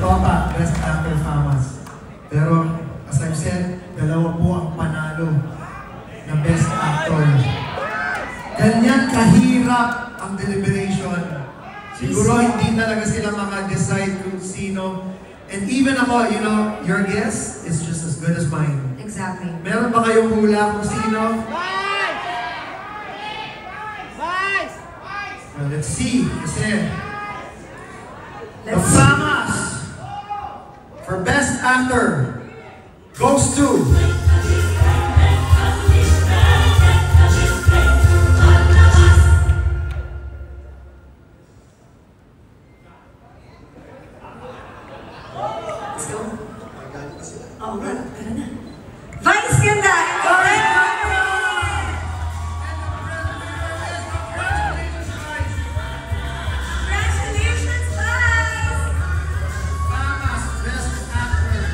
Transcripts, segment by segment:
Topa, Best Actor Famas. Pero, as I've said, dalawa po ang panalo ng Best Actor. Ganyan kahirap ang deliberation. Siguro hindi talaga sila maka-decide kung sino. And even ako, you know, your guess is just as good as mine. Exactly. Meron ba kayong hula kung sino? Well, let's see. Kasi the Famas for Best Actor goes to let's go. Oh, tara na. Vice Ganda! Correct! Congratulations, Vice! Famas Best Actor.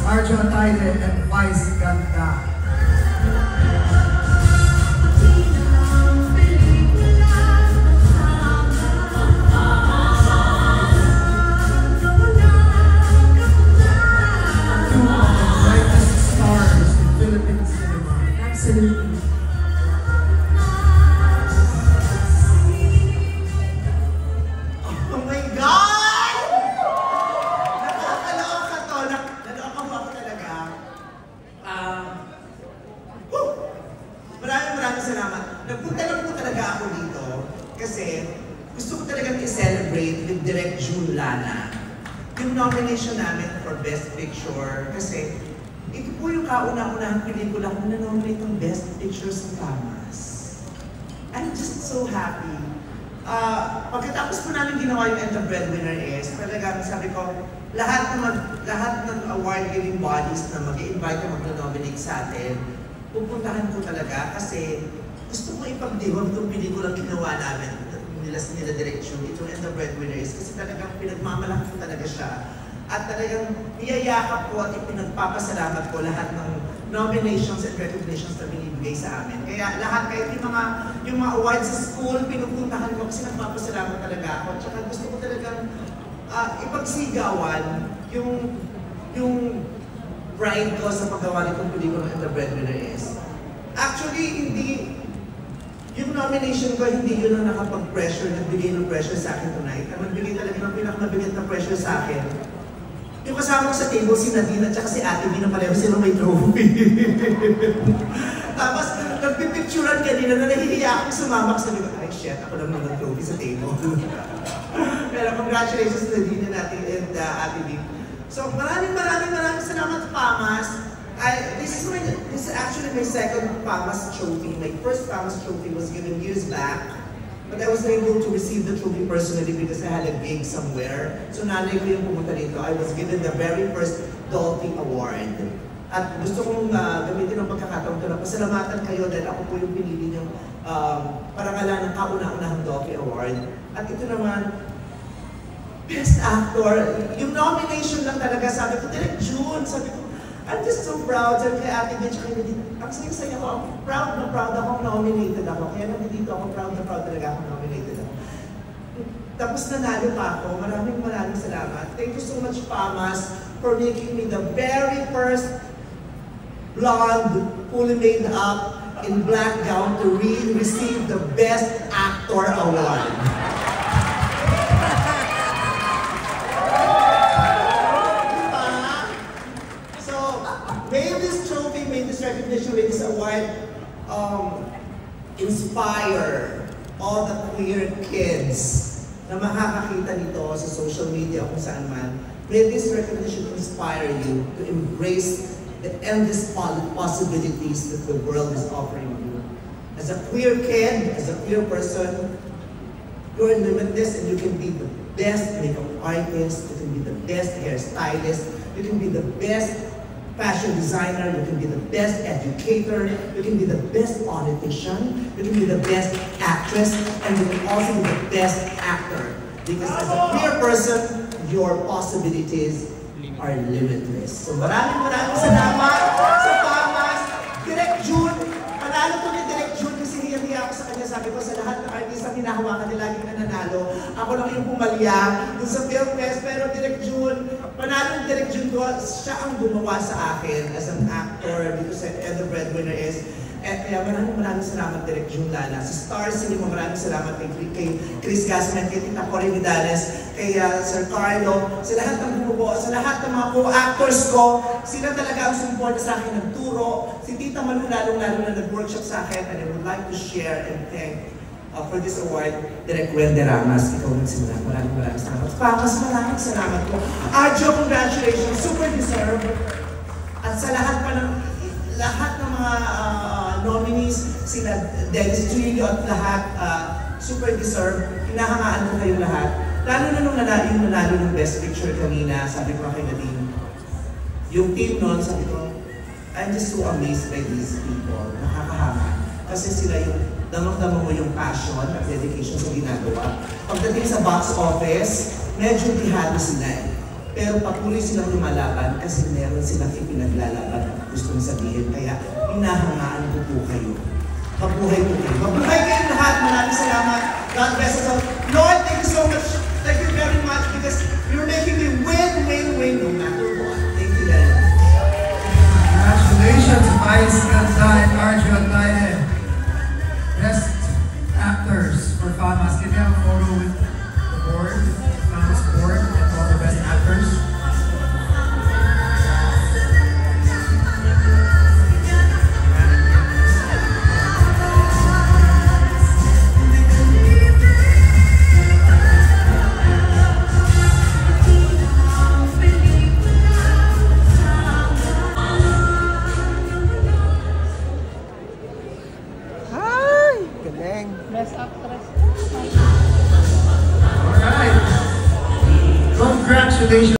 Arjun Taide and Vice Ganda. Two of the brightest stars in Philippine cinema. Absolutely. Oh my God! Nakakaloka to. Naloko ako talaga. Maraming salamat. Nagpunta lang po talaga ako dito kasi gusto ko talagang i-celebrate with Direct June Lana yung nomination namin for Best Picture kasi ito po yung kauna-unahang pelikula kung na-nominate ng Best Picture sa Famas. I'm just so happy. Pagkatapos po namin ginawa yung And the Breadwinner is, talagang sabi ko, lahat ng award-giving bodies na mag-i-invite na mag-nominate sa atin, pupuntahan ko talaga kasi gusto ko ipagdiwag itong pelikulang ginawa namin nila direksyon, itong And the Breadwinner is, kasi talagang pinagmamalaki ko talaga siya. At talagang niyayakap ko at ipinagpapasalamat ko lahat ng nominations and recognitions na binibigay sa amin. Kaya lahat, kahit yung mga awards sa school, pinupuntahan ko kasi nagpapasalamat talaga ako. At saka gusto ko talagang ipagsigawan yung pride ko sa paggawa nitong pelikula And the Breadwinner is. Actually, yung nomination ko, hindi yun ang nakapag-pressure, nagbigay ng pressure sa akin tonight. Ang nagbigay talaga ng pinakamabigat na pressure sa akin. Yung kasama ko sa table, si Nadine at saka si Ate B na pareho sila may trophy. Tapos, nagpipicturan kanina na nahihiya akong sumamak. Sabi ko, ay shit, ako lang naman trophy sa table. Pero congratulations to Nadine and Ate B. So, maraming salamat, Famas. This is actually my second Famas trophy. My first Famas trophy was given years back, but I was able to receive the trophy personally because I had a gig somewhere. So nanay ko yung pumunta dito. I was given the very first Dolphy Award. At gusto kong gamitin ang pagkakataon ko na pasalamatan kayo dahil ako po yung pinili niyong parangalan ng kauna-unahang Dolphy Award. At ito naman, Best Actor. Yung nomination lang talaga, sabi ko, Direct June, sabi ko, I'm just so proud. Sabi kay Ate Mitch, ang saya-saya ko, proud na proud ako nominated ako. Kaya nandito ako, proud na proud talaga ako nominated ako. Tapos nanalo pa ako. Maraming salamat. Thank you so much, Famas, for making me the very first blonde, fully made up, in black gown to receive the Best Actor Award. inspire all the queer kids na makakakita nito sa social media kung saan man. May this recognition inspire you to embrace the endless possibilities that the world is offering you. As a queer kid, as a queer person, you're limitless and you can be the best makeup artist, you can be the best hairstylist, you can be the best fashion designer, you can be the best educator, you can be the best politician, you can be the best actress, and you can also be the best actor. Because as a queer person, your possibilities are limitless. So maraming salamat sa FAMAS. Direk June, panalo to ni Direk June kasi hiya-hiya ako sa kanya. Sabi ko sa lahat ng artista hinahawakan nila laging nananalo. Ako lang yung pumalya dun sa Film Fest. Pero Direk June, panalo ni Direk June ko, siya ang gumawa sa akin as an actor dito sa And the Breadwinner is. Kaya maraming salamat Direk June Lana. Sa Star Cinema, maraming salamat kay Chris Gasman, kay Tita Cory Vidales, kay Sir Carlo, sa lahat ng bumubuo, sa lahat ng mga co-actors ko. Sila talaga ang sumuporta sa akin ng turo. Si Tita Malu lalong-lalo na nag-workshop sa akin, and I would like to share and thank for this award, Direk Wende Ramas. Ikaw nagsimula. Maraming salamat. Pamas, maraming salamat po. Arjo, congratulations. Super deserved. At sa lahat ng mga nominees, sila Dennis Trillo at lahat, super deserved. Hinahangaan ko kayong lahat. Lalo na nung nanalo ng Best Picture kanina, sabi ko kay Nadine, yung team nun, sabi ko, I'm just so amazed by these people. Nakakahanga. Kasi sila yung, damang-damang mo yung passion at dedication sa ginagawa. Pagdating sa box office, medyo tihado sila eh. Pero patuloy silang lumalaban kasi meron silang ipinaglalaban at gustong sabihin. Kaya hinahangaan ko po kayo. Mabuhay po kayo. Mabuhay kayo lahat. Maraming salamat. God bless us all. Lord, thank you so much. Thank you very much because you're making me win no matter what. Thank you very much. Congratulations, Vice Ganda and Arjo Ataye. Best actors for FAMAS. Can you have a photo with the board, FAMAS board, and all the best actors? Best actress. All right. Congratulations.